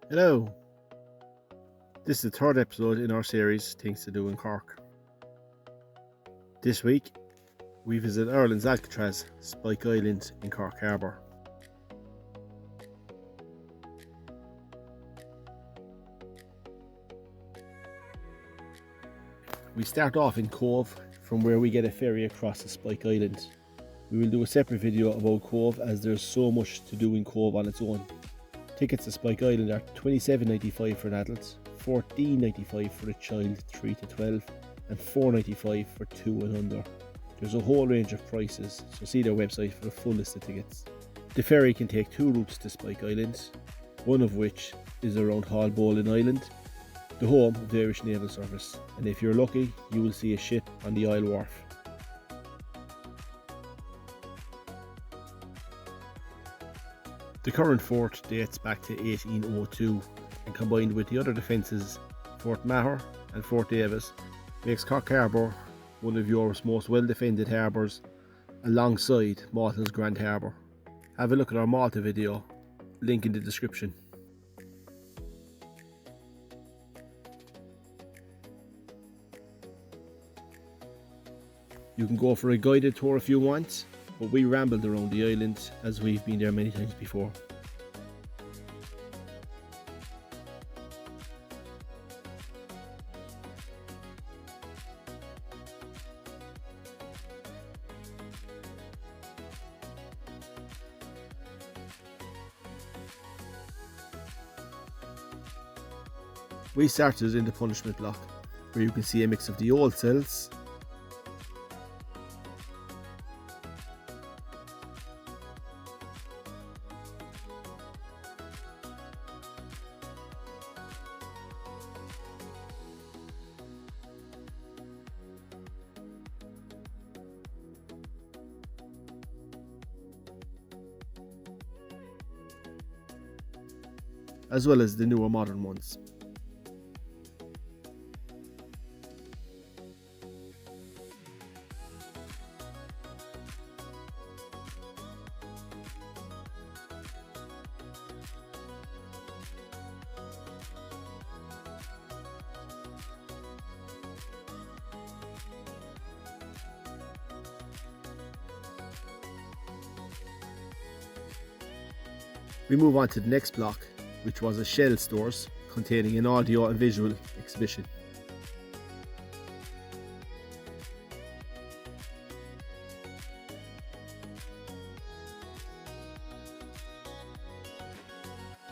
Hello, this is the third episode in our series Things to Do in Cork. This week we visit Ireland's Alcatraz, Spike Island in Cork Harbour. We start off in Cove, from where we get a ferry across to Spike Island. We will do a separate video about Cove as there's so much to do in Cove on its own. Tickets to Spike Island are $27.95 for an adult, $14.95 for a child 3 to 12 and $4.95 for 2 and under. There's a whole range of prices, so see their website for a full list of tickets. The ferry can take 2 routes to Spike Island, one of which is around Haulbowline Island, the home of the Irish Naval Service, and if you're lucky you will see a ship on the Isle Wharf. The current fort dates back to 1802 and combined with the other defences, Fort Maher and Fort Davis, makes Cork Harbour one of Europe's most well defended harbours alongside Malta's Grand Harbour. Have a look at our Malta video, link in the description. You can go for a guided tour if you want, but we rambled around the island as we've been there many times before. We started in the punishment block, where you can see a mix of the old cells as well as the newer modern ones. We move on to the next block, which was a shell stores containing an audio and visual exhibition.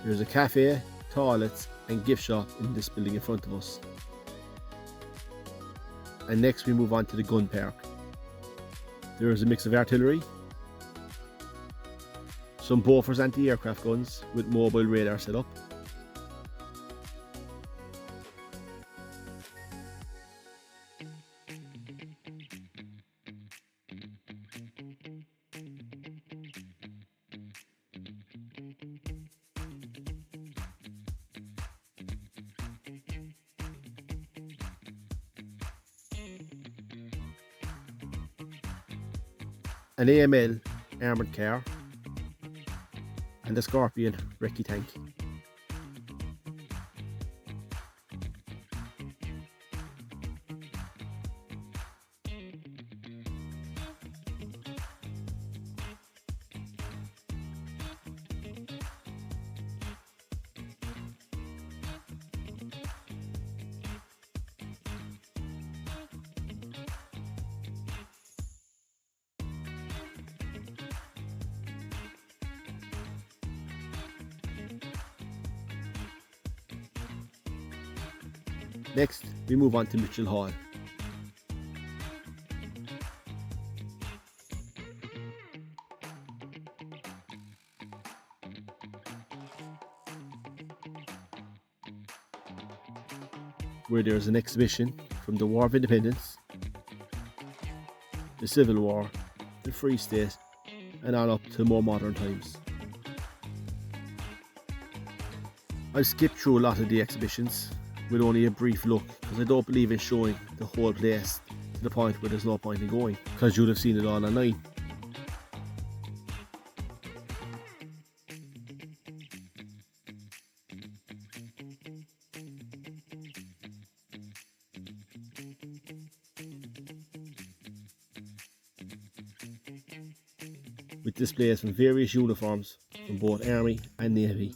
There is a cafe, toilets and gift shop in this building in front of us. And next we move on to the gun park. There is a mix of artillery, some Bofors anti-aircraft guns with mobile radar setup, an AML armoured car and a Scorpion recce tank. Next, we move on to Mitchell Hall. Where there is an exhibition from the War of Independence, the Civil War, the Free State, and on up to more modern times. I'll skip through a lot of the exhibitions with only a brief look, because I don't believe in showing the whole place to the point where there's no point in going, because you'll have seen it all online. with displays from various uniforms from both Army and Navy.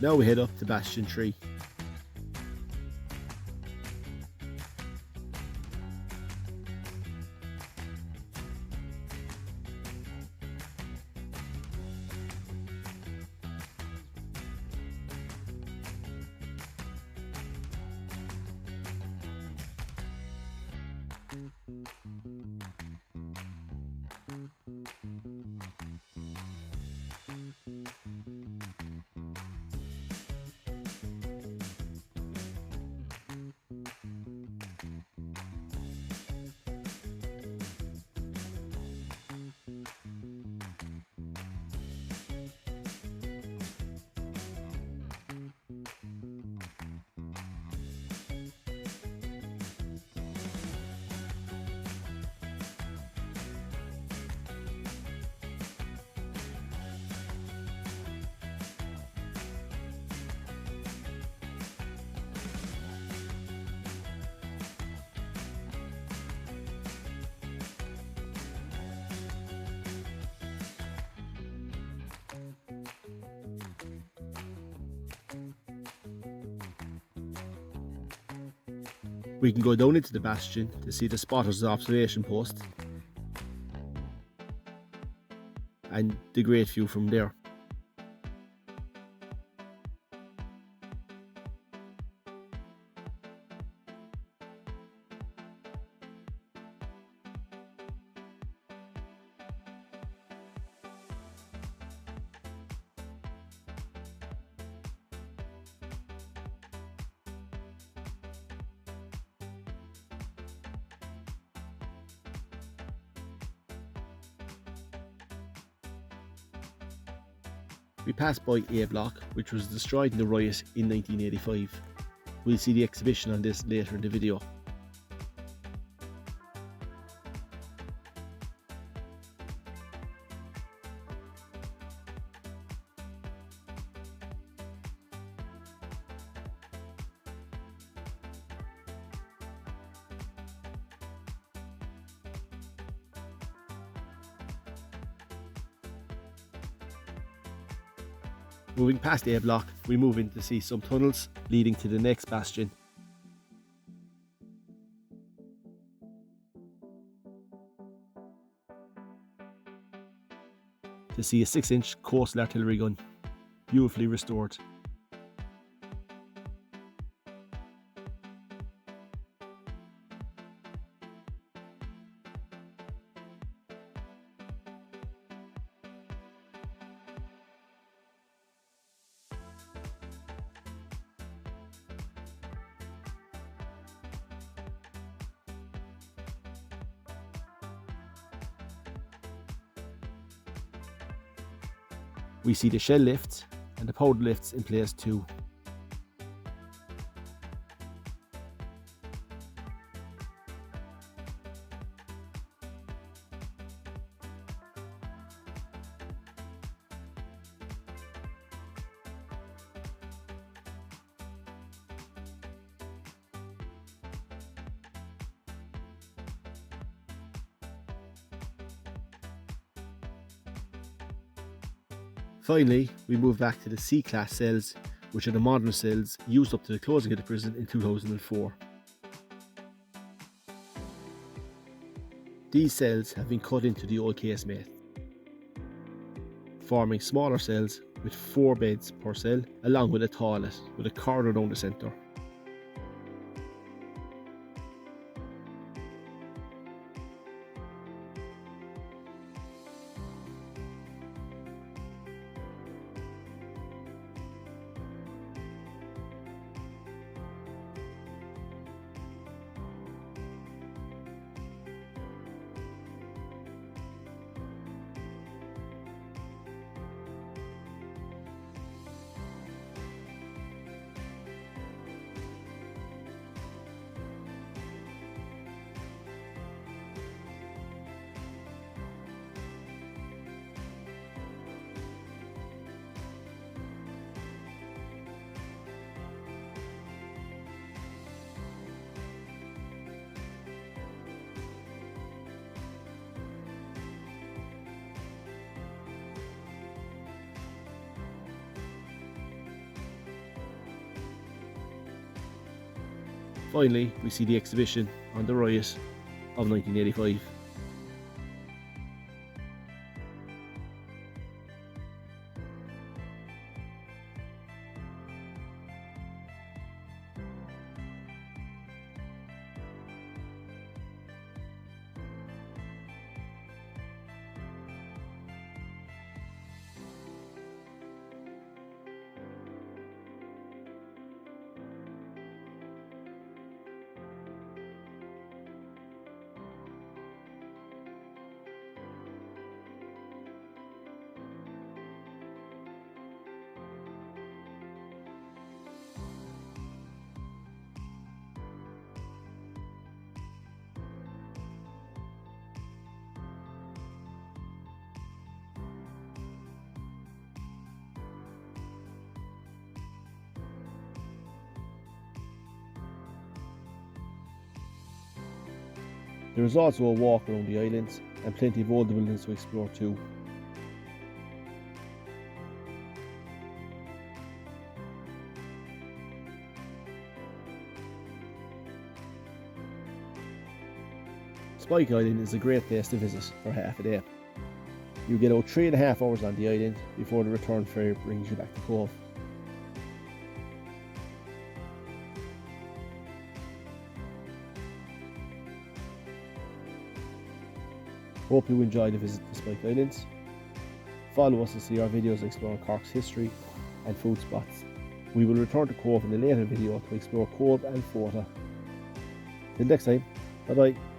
Now we head up to Bastion 3. We can go down into the bastion to see the spotters' observation post and the great view from there. We passed by A Block, which was destroyed in the riot in 1985. We'll see the exhibition on this later in the video. Moving past A Block, we move in to see some tunnels leading to the next bastion. To see a 6-inch coastal artillery gun, beautifully restored. We see the shell lifts and the powder lifts in place too. Finally, we move back to the C-class cells, which are the modern cells used up to the closing of the prison in 2004. These cells have been cut into the old casemate, forming smaller cells with 4 beds per cell, along with a toilet with a corridor down the centre. Finally, we see the exhibition on the riot of 1985. There is also a walk around the islands and plenty of older buildings to explore too. Spike Island is a great place to visit for half a day. You get out 3.5 hours on the island before the return ferry brings you back to Cobh. Hope you enjoyed the visit to Spike Islands. Follow us to see our videos exploring Cork's history and food spots. We will return to Cobh in a later video to explore Cobh and Fota. Till next time, bye bye.